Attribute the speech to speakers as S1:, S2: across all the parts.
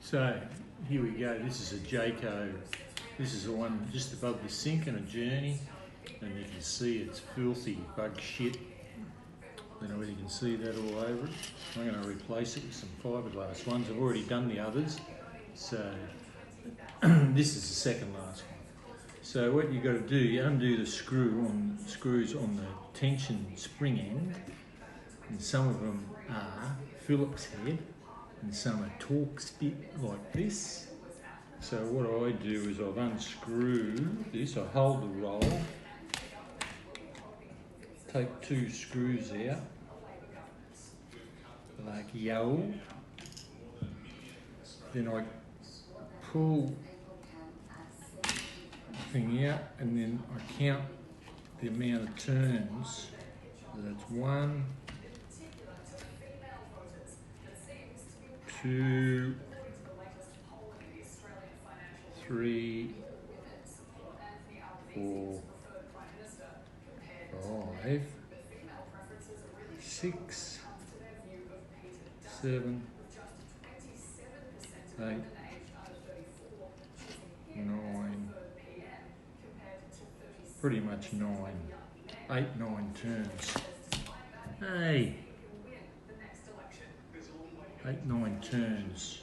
S1: So here we go, this is a Jayco. This is the one just above the sink in a journey, and you can see it's filthy bug shit. I don't know whether you can see that all over it. I'm going to replace it with some fiberglass ones. I've already done the others, so this is the second last one. So what you've got to do, you undo the screws on the tension spring end, and some of them are Phillips head and some are Torx bit like this. So what I do is I've unscrewed this, I hold the roll, take two screws out, like yo, then I pull the thing out and then I count the amount of turns. So that's 1, 2, 3, 4, 5, 6, 7, 8, 9, pretty much 8, 9 turns. Hey! 8, 9 turns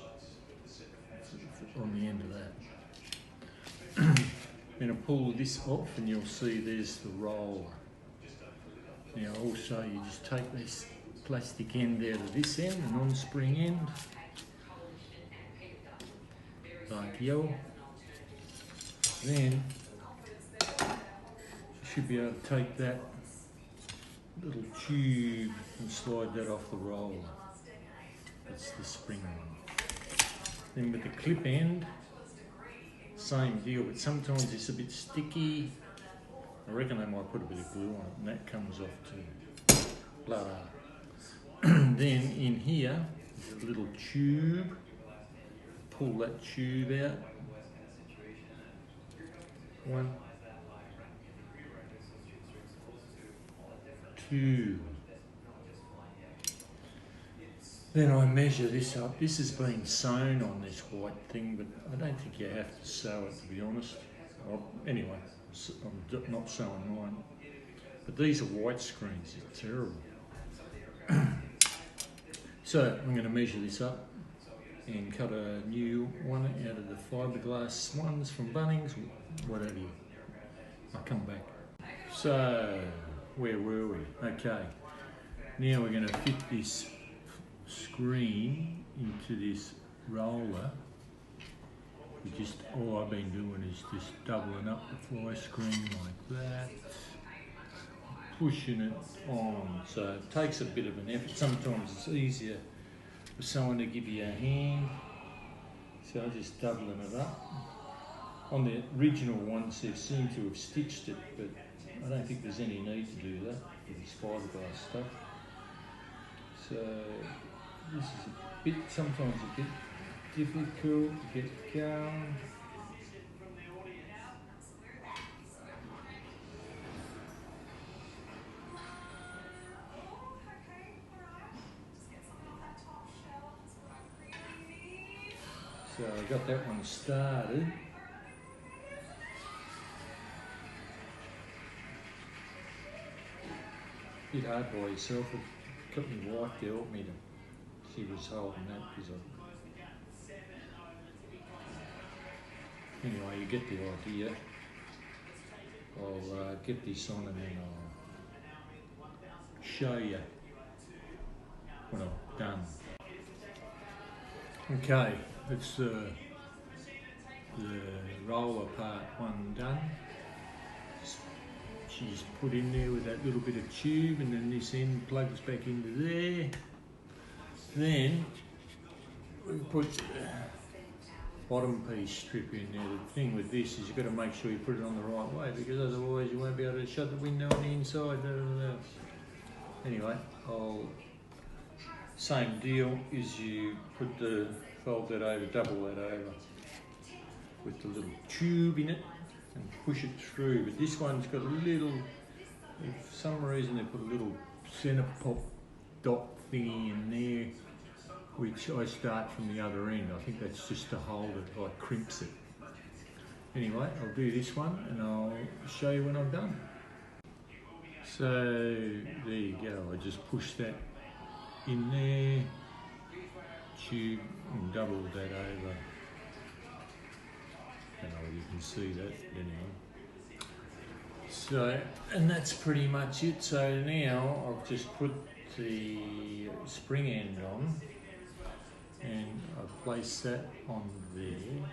S1: on the end of that. Then I pull this off and you'll see there's the roller. Now also you just take this plastic end out of this end, the non-spring end, like yo. Then you should be able to take that little tube and slide that off the roller. That's the spring one. Then with the clip end, same deal, but sometimes it's a bit sticky. I reckon they might put a bit of glue on it and that comes off too. Blah. Then in here, there's a little tube. Pull that tube out. 1, 2. Then I measure this up. This has been sewn on this white thing, but I don't think you have to sew it, to be honest. Anyway, I'm not sewing mine. But these are white screens, it's terrible. So I'm going to measure this up and cut a new one out of the fiberglass ones from Bunnings, whatever. I'll come back. So, where were we? Okay, now we're going to fit this screen into this roller. All I've been doing is just doubling up the fly screen like that, pushing it on. So it takes a bit of an effort. Sometimes it's easier for someone to give you a hand. So I'm just doubling it up. On the original ones they seem to have stitched it, but I don't think there's any need to do that with this fiberglass stuff. So this is sometimes a bit difficult to get going. So I got that one started. Bit hard by yourself. It got my wife to help me. She was holding that because Anyway, you get the idea. I'll get this on and then I'll show you when I've done. Okay, it's the roller part 1 done. She's put in there with that little bit of tube, and then this end plugs back into there. Then we put the bottom piece strip in there. The thing with this is you've got to make sure you put it on the right way, because otherwise you won't be able to shut the window on the inside. Anyway, same deal is you fold that over, double that over with the little tube in it and push it through. But this one's got a little, for some reason they put a little centre pop dot thingy in there. which I start from the other end. I think that's just to hold it, like crimps it. Anyway, I'll do this one and I'll show you when I'm done. So there you go, I just push that in there, tube, and double that over. I don't know if you can see that anyway. So, and that's pretty much it. So now I've just put the spring end on and I place that on there,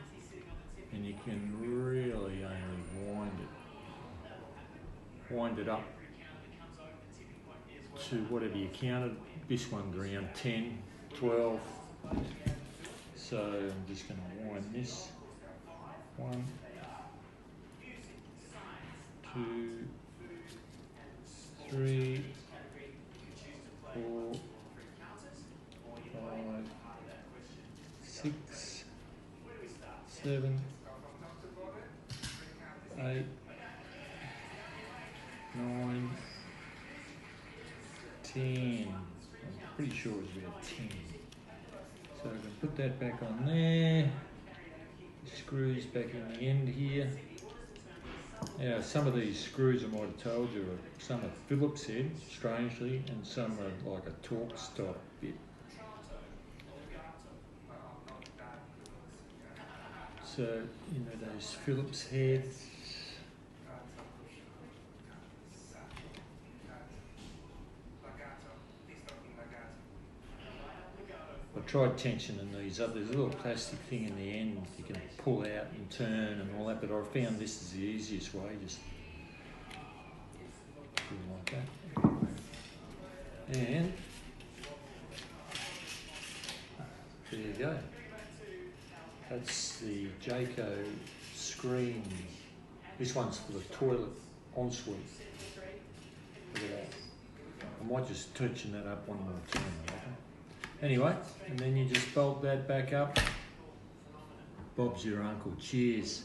S1: and you can really only wind it up to whatever you counted. This one's around 10, 12. So I'm just going to wind this. 1, 2, 3, 4, 5, 6, 7, 8, 9, 10. I'm pretty sure it's about 10. So I can put that back on there. Screws back in the end here. Now some of these screws I might have told you are some are Phillips head, strangely, and some are like a Torx type bit. So, you know, those Phillips heads. I tried tensioning these up. There's a little plastic thing in the end you can pull out and turn and all that, but I found this is the easiest way, just do it like that. And there you go. That's the Jayco screen. This one's for the toilet ensuite. Look at that. I might just touchen that up one more time. Okay? Anyway, and then you just bolt that back up. Bob's your uncle. Cheers.